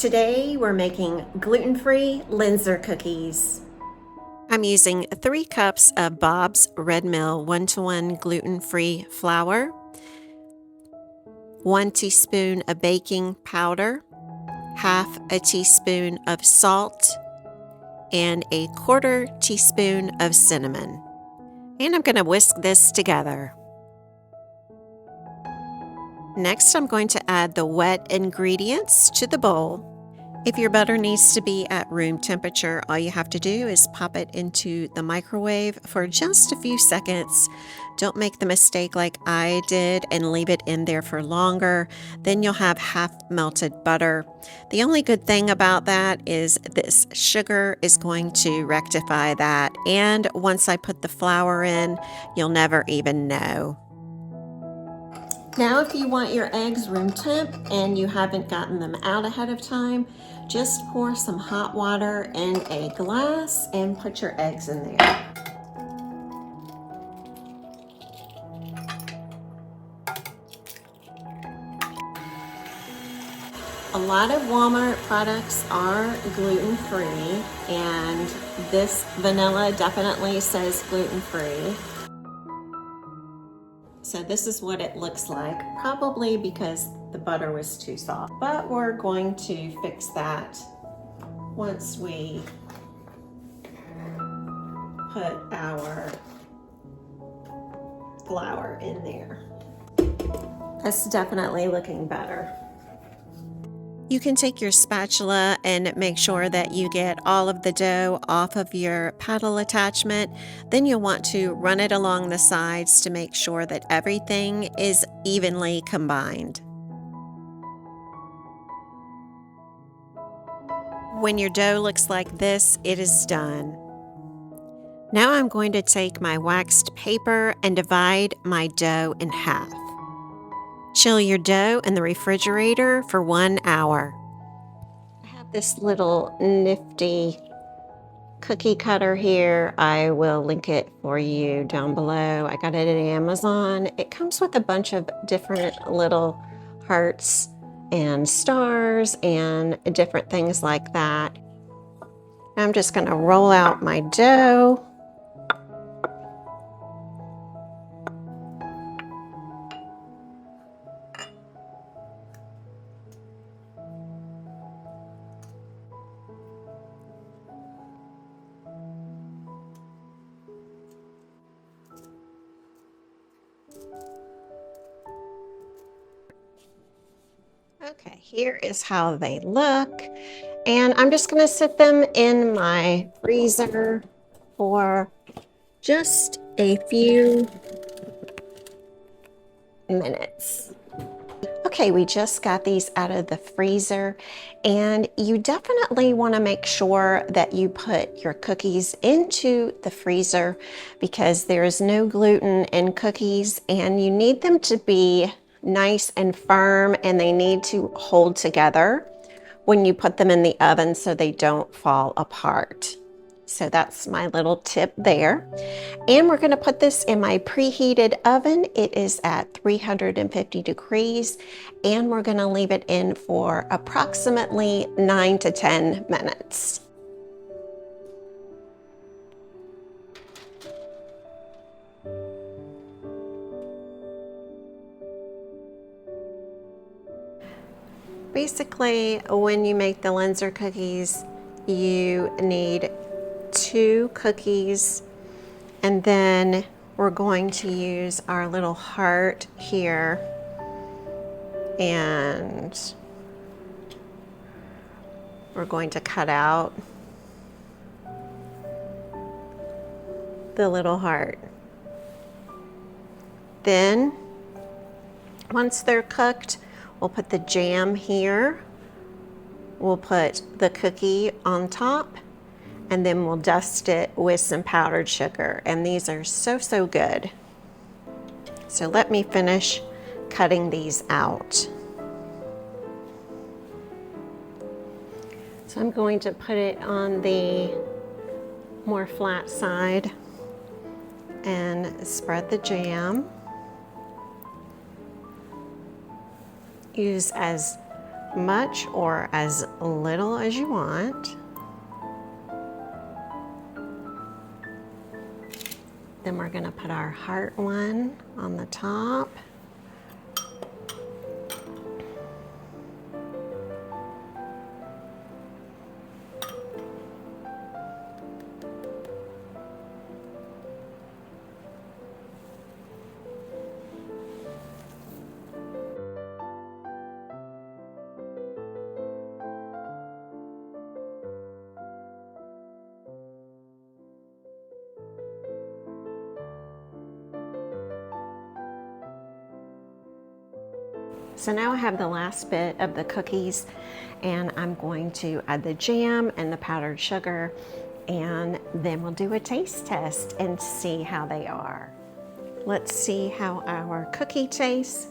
Today we're making gluten-free Linzer cookies. I'm using 3 cups of Bob's Red Mill 1-to-1 gluten-free flour, 1 teaspoon of baking powder, half a teaspoon of salt, and a 1/4 teaspoon of cinnamon. And I'm going to whisk this together. Next, I'm going to add the wet ingredients to the bowl. If your butter needs to be at room temperature, all you have to do is pop it into the microwave for just a few seconds. Don't make the mistake like I did and leave it in there for longer. Then you'll have half melted butter. The only good thing about that is this sugar is going to rectify that. And once I put the flour in, you'll never even know. Now, if you want your eggs room temp and you haven't gotten them out ahead of time, just pour some hot water in a glass and put your eggs in there. A lot of Walmart products are gluten-free, and this vanilla definitely says gluten-free. So this is what it looks like, probably because the butter was too soft. But we're going to fix that once we put our flour in there. That's definitely looking better. You can take your spatula and make sure that you get all of the dough off of your paddle attachment. Then you'll want to run it along the sides to make sure that everything is evenly combined. When your dough looks like this, it is done. Now I'm going to take my waxed paper and divide my dough in half. Chill your dough in the refrigerator for 1 hour. I have this little nifty cookie cutter here. I will link it for you down below. I got it at Amazon. It comes with a bunch of different little hearts and stars and different things like that. I'm just going to roll out my dough. Okay, here is how they look. And I'm just going to sit them in my freezer for just a few minutes. Okay, we just got these out of the freezer, and you definitely want to make sure that you put your cookies into the freezer because there is no gluten in cookies, and you need them to be nice and firm, and they need to hold together when you put them in the oven so they don't fall apart. So that's my little tip there. And we're going to put this in my preheated oven. It is at 350 degrees, and we're going to leave it in for approximately 9 to 10 minutes. Basically, when you make the Linzer cookies, you need 2 cookies, and then we're going to use our little heart here, and we're going to cut out the little heart. Then, once they're cooked, we'll put the jam here, we'll put the cookie on top, and then we'll dust it with some powdered sugar. And these are so good. So let me finish cutting these out. So I'm going to put it on the more flat side and spread the jam. Use as much or as little as you want. Then we're gonna put our heart one on the top. So now I have the last bit of the cookies, and I'm going to add the jam and the powdered sugar, and then we'll do a taste test and see how they are. Let's see how our cookie tastes.